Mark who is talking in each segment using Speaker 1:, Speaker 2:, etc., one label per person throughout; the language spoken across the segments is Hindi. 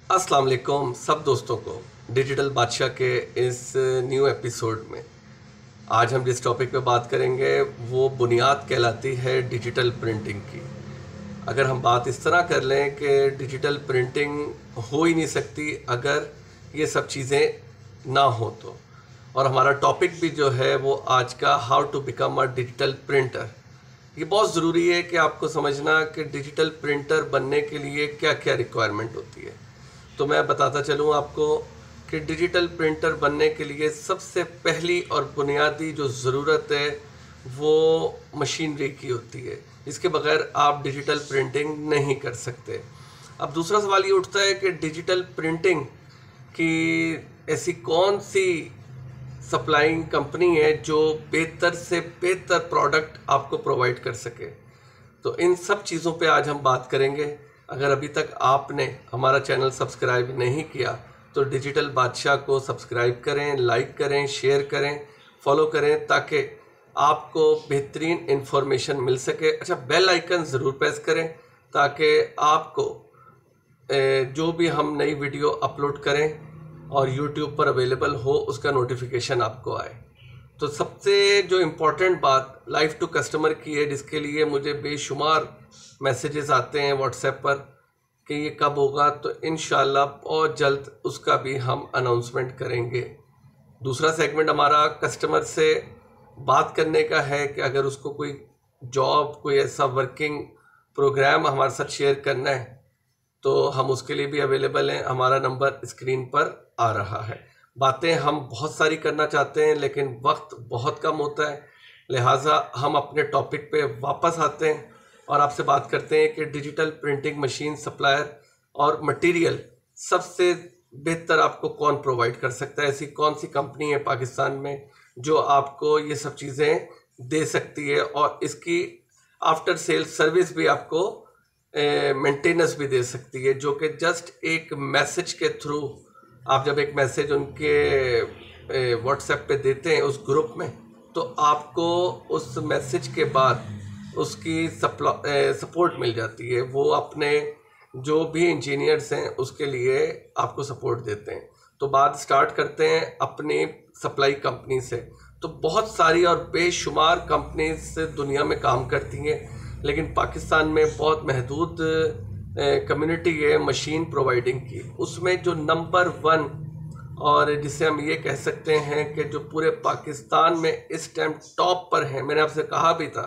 Speaker 1: अस्सलाम वालेकुम सब दोस्तों को डिजिटल बादशाह के इस न्यू एपिसोड में आज हम जिस टॉपिक पे बात करेंगे वो बुनियाद कहलाती है डिजिटल प्रिंटिंग की। अगर हम बात इस तरह कर लें कि डिजिटल प्रिंटिंग हो ही नहीं सकती अगर ये सब चीज़ें ना हो तो। और हमारा टॉपिक भी जो है वो आज का how to become a digital printer. ये बहुत ज़रूरी है कि आपको समझना कि डिजिटल प्रिंटर बनने के लिए क्या क्या रिक्वायरमेंट होती है। तो मैं बताता चलूँ आपको कि डिजिटल प्रिंटर बनने के लिए सबसे पहली और बुनियादी जो ज़रूरत है वो मशीनरी की होती है। इसके बगैर आप डिजिटल प्रिंटिंग नहीं कर सकते। अब दूसरा सवाल ये उठता है कि डिजिटल प्रिंटिंग की ऐसी कौन सी सप्लाइंग कंपनी है जो बेहतर से बेहतर प्रोडक्ट आपको प्रोवाइड कर सके। तो इन सब चीज़ों पे आज हम बात करेंगे। अगर अभी तक आपने हमारा चैनल सब्सक्राइब नहीं किया तो डिजिटल बादशाह को सब्सक्राइब करें, लाइक करें, शेयर करें, फॉलो करें ताकि आपको बेहतरीन इन्फॉर्मेशन मिल सके। अच्छा, बेल आइकन ज़रूर प्रेस करें ताकि आपको जो भी हम नई वीडियो अपलोड करें और YouTube पर अवेलेबल हो उसका नोटिफिकेशन आपको आए। तो सबसे जो इम्पोर्टेंट बात लाइव टू कस्टमर की है, जिसके लिए मुझे बेशुमार मैसेजेस आते हैं व्हाट्सएप पर कि ये कब होगा, तो इंशाल्लाह बहुत जल्द उसका भी हम अनाउंसमेंट करेंगे। दूसरा सेगमेंट हमारा कस्टमर से बात करने का है कि अगर उसको कोई जॉब, कोई ऐसा वर्किंग प्रोग्राम हमारे साथ शेयर करना है तो हम उसके लिए भी अवेलेबल हैं। हमारा नंबर स्क्रीन पर आ रहा है। बातें हम बहुत सारी करना चाहते हैं लेकिन वक्त बहुत कम होता है, लिहाजा हम अपने टॉपिक पे वापस आते हैं और आपसे बात करते हैं कि डिजिटल प्रिंटिंग मशीन सप्लायर और मटेरियल सबसे बेहतर आपको कौन प्रोवाइड कर सकता है। ऐसी कौन सी कंपनी है पाकिस्तान में जो आपको ये सब चीज़ें दे सकती है और इसकी आफ्टर सेल सर्विस भी आपको मेंटेनेंस भी दे सकती है, जो कि जस्ट एक मैसेज के थ्रू आप जब एक मैसेज उनके व्हाट्सएप पे देते हैं उस ग्रुप में, तो आपको उस मैसेज के बाद उसकी सपोर्ट मिल जाती है। वो अपने जो भी इंजीनियर्स हैं उसके लिए आपको सपोर्ट देते हैं। तो बात स्टार्ट करते हैं अपनी सप्लाई कंपनी से। तो बहुत सारी और बेशुमार कंपनीज दुनिया में काम करती हैं लेकिन पाकिस्तान में बहुत महदूद कम्युनिटी है मशीन प्रोवाइडिंग की। उसमें जो नंबर 1 और जिसे हम ये कह सकते हैं कि जो पूरे पाकिस्तान में इस टाइम टॉप पर हैं, मैंने आपसे कहा भी था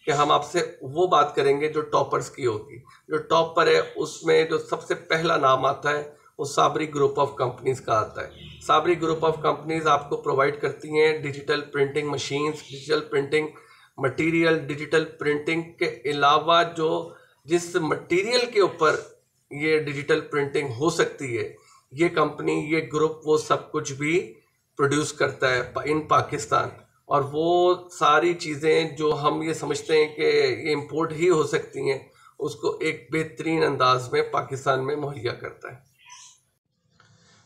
Speaker 1: कि हम आपसे वो बात करेंगे जो टॉपर्स की होगी। जो टॉप पर है उसमें जो सबसे पहला नाम आता है वो साबरी ग्रुप ऑफ कंपनीज का आता है। साबरी ग्रुप ऑफ कंपनीज आपको प्रोवाइड करती हैं digital printing machines, digital printing material. Digital printing के अलावा जो जिस मटेरियल के ऊपर ये डिजिटल प्रिंटिंग हो सकती है, ये कंपनी, ये ग्रुप वो सब कुछ भी प्रोड्यूस करता है इन पाकिस्तान। और वो सारी चीज़ें जो हम ये समझते हैं कि ये इंपोर्ट ही हो सकती हैं, उसको एक बेहतरीन अंदाज में पाकिस्तान में मुहैया करता है।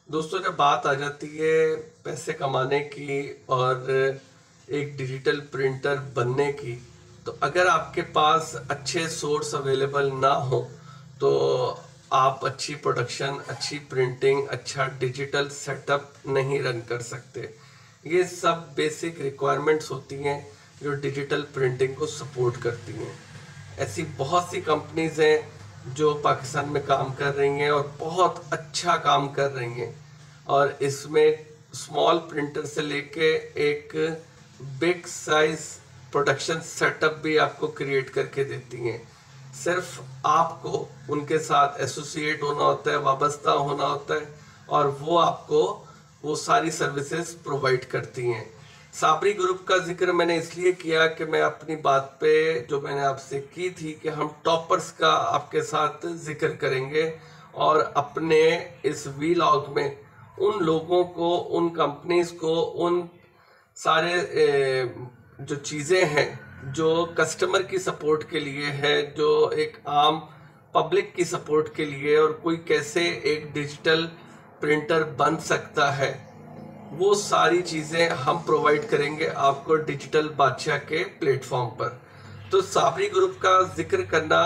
Speaker 1: दोस्तों, जब बात आ जाती है पैसे कमाने की और एक डिजिटल प्रिंटर बनने की, तो अगर आपके पास अच्छे सोर्स अवेलेबल ना हो तो आप अच्छी प्रोडक्शन, अच्छी प्रिंटिंग, अच्छा डिजिटल सेटअप नहीं रन कर सकते। ये सब बेसिक रिक्वायरमेंट्स होती हैं जो डिजिटल प्रिंटिंग को सपोर्ट करती हैं। ऐसी बहुत सी कंपनीज हैं जो पाकिस्तान में काम कर रही हैं और बहुत अच्छा काम कर रही हैं, और इसमें स्मॉल प्रिंटर से लेके एक बिग साइज प्रोडक्शन सेटअप भी आपको क्रिएट करके देती हैं। सिर्फ आपको उनके साथ एसोसिएट होना होता है, वाबस्ता होना होता है, और वो आपको वो सारी सर्विसेज प्रोवाइड करती हैं। साबरी ग्रुप का जिक्र मैंने इसलिए किया कि मैं अपनी बात पे जो मैंने आपसे की थी कि हम टॉपर्स का आपके साथ जिक्र करेंगे और अपने इस वीलॉग में उन लोगों को, उन कंपनीज को, उन सारे जो चीज़ें हैं जो कस्टमर की सपोर्ट के लिए है, जो एक आम पब्लिक की सपोर्ट के लिए, और कोई कैसे एक डिजिटल प्रिंटर बन सकता है, वो सारी चीज़ें हम प्रोवाइड करेंगे आपको डिजिटल बादशाह के प्लेटफॉर्म पर। तो साबरी ग्रुप का जिक्र करना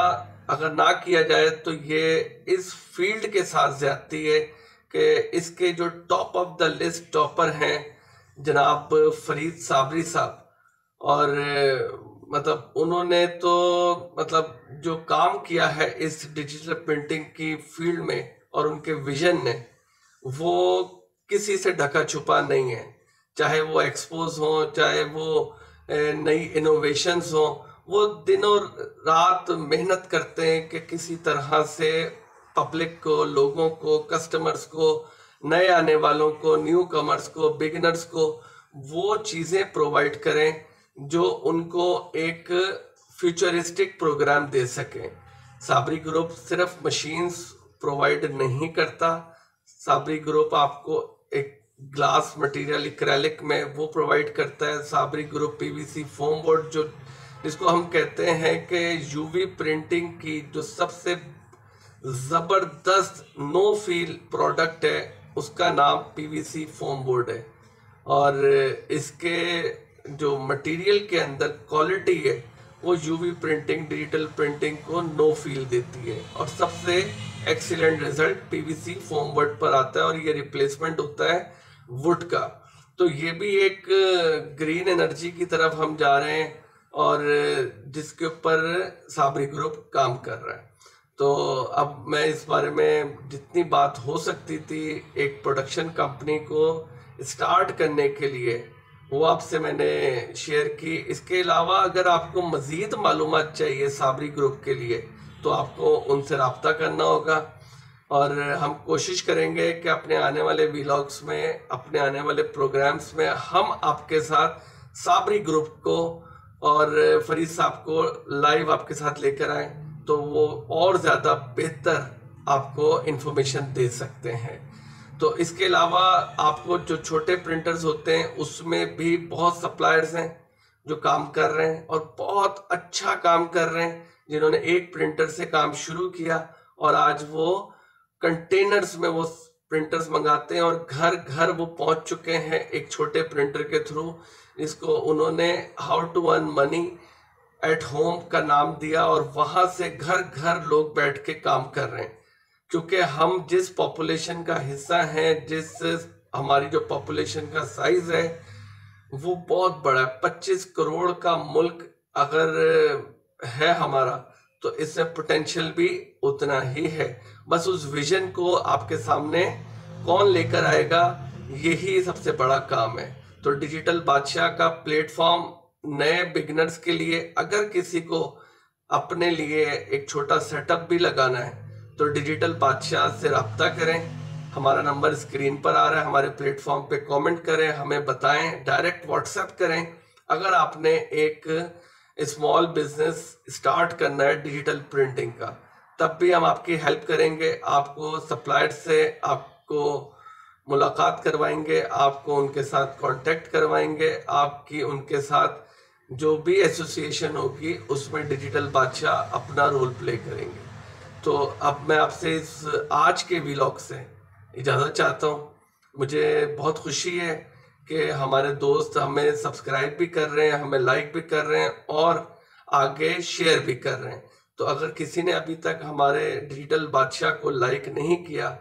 Speaker 1: अगर ना किया जाए तो ये इस फील्ड के साथ ज्यादती है कि इसके जो top of the list topper हैं जनाब फरीद साबरी साहब, और मतलब उन्होंने तो मतलब जो काम किया है इस डिजिटल प्रिंटिंग की फील्ड में और उनके विजन ने, वो किसी से ढका छुपा नहीं है। चाहे वो एक्सपोज हो, चाहे वो नई इनोवेशंस हो, वो दिनों रात मेहनत करते हैं कि किसी तरह से पब्लिक को, लोगों को, कस्टमर्स को, नए आने वालों को, न्यू कमर्स को, बिगिनर्स को वो चीज़ें प्रोवाइड करें जो उनको एक फ्यूचरिस्टिक प्रोग्राम दे सकें। साबरी ग्रुप सिर्फ मशीन्स प्रोवाइड नहीं करता, साबरी ग्रुप आपको एक ग्लास मटेरियल एक्रेलिक में वो प्रोवाइड करता है। Sabri group PVC foam board, जो जिसको हम कहते हैं कि यूवी प्रिंटिंग की जो सबसे ज़बरदस्त नो फील प्रोडक्ट है, उसका नाम पीवीसी फोम बोर्ड है। और इसके जो मटेरियल के अंदर क्वालिटी है वो यूवी प्रिंटिंग, डिजिटल प्रिंटिंग को नो फील देती है, और सबसे excellent result PVC foam board पर आता है, और ये रिप्लेसमेंट होता है वुड का। तो ये भी एक ग्रीन एनर्जी की तरफ हम जा रहे हैं, और जिसके ऊपर साबरी ग्रुप काम कर रहा है। तो अब मैं इस बारे में जितनी बात हो सकती थी एक प्रोडक्शन कंपनी को स्टार्ट करने के लिए, वो आपसे मैंने शेयर की। इसके अलावा अगर आपको मज़ीद मालूमात चाहिए साबरी ग्रुप के लिए तो आपको उनसे रब्ता करना होगा, और हम कोशिश करेंगे कि अपने आने वाले व्लॉग्स में, अपने आने वाले प्रोग्राम्स में हम आपके साथ साबरी ग्रुप को और फरीद साहब को लाइव आपके साथ लेकर आए, तो वो और ज़्यादा बेहतर आपको इन्फॉर्मेशन दे सकते हैं। तो इसके अलावा आपको जो छोटे प्रिंटर्स होते हैं उसमें भी बहुत सप्लायर्स हैं जो काम कर रहे हैं, और बहुत अच्छा काम कर रहे हैं, जिन्होंने एक प्रिंटर से काम शुरू किया और आज वो कंटेनर्स में वो प्रिंटर्स मंगाते हैं, और घर घर वो पहुंच चुके हैं एक छोटे प्रिंटर के थ्रू, जिसको उन्होंने how to earn money at home का नाम दिया, और वहां से घर घर लोग बैठ के काम कर रहे हैं। क्योंकि हम जिस पॉपुलेशन का हिस्सा हैं, जिस हमारी जो पॉपुलेशन का साइज है वो बहुत बड़ा है, 25 करोड़ का मुल्क अगर है हमारा, तो इसमें पोटेंशियल भी उतना ही है। बस उस विजन को आपके सामने कौन लेकर आएगा, यही सबसे बड़ा काम है। तो डिजिटल बादशाह का प्लेटफॉर्म नए बिगिनर्स के लिए, अगर किसी को अपने लिए एक छोटा सेटअप भी लगाना है तो डिजिटल बादशाह से रब्ता करें। हमारा नंबर स्क्रीन पर आ रहा है, हमारे प्लेटफॉर्म पे कमेंट करें, हमें बताएं, डायरेक्ट व्हाट्सएप करें। अगर आपने एक स्मॉल बिजनेस स्टार्ट करना है डिजिटल प्रिंटिंग का, तब भी हम आपकी हेल्प करेंगे। आपको सप्लायर से आपको मुलाकात करवाएंगे, आपको उनके साथ कांटेक्ट करवाएंगे, आपकी उनके साथ जो भी एसोसिएशन होगी उसमें डिजिटल बादशाह अपना रोल प्ले करेंगे। तो अब मैं आपसे इस आज के व्लॉग से इजाज़त चाहता हूँ। मुझे बहुत खुशी है कि हमारे दोस्त हमें सब्सक्राइब भी कर रहे हैं, हमें लाइक भी कर रहे हैं और आगे शेयर भी कर रहे हैं। तो अगर किसी ने अभी तक हमारे डिजिटल बादशाह को लाइक नहीं किया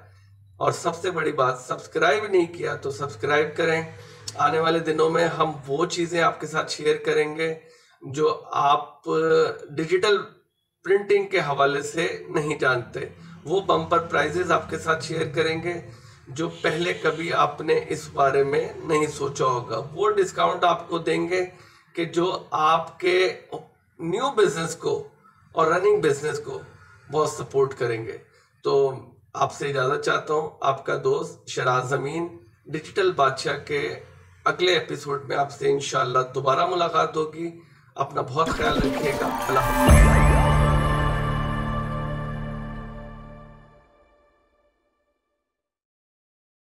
Speaker 1: और सबसे बड़ी बात सब्सक्राइब नहीं किया, तो सब्सक्राइब करें। आने वाले दिनों में हम वो चीज़ें आपके साथ शेयर करेंगे जो आप डिजिटल प्रिंटिंग के हवाले से नहीं जानते। वो बम्पर प्राइजेस आपके साथ शेयर करेंगे जो पहले कभी आपने इस बारे में नहीं सोचा होगा। वो डिस्काउंट आपको देंगे कि जो आपके न्यू बिजनेस को और रनिंग बिजनेस को बहुत सपोर्ट करेंगे। तो आपसे इजाज़त चाहता हूँ, आपका दोस्त शराज अमीन। डिजिटल बादशाह के अगले एपिसोड में आपसे इंशाल्लाह दोबारा मुलाकात होगी। अपना बहुत ख्याल रखिएगा। अल्लाह हाफ़िज़।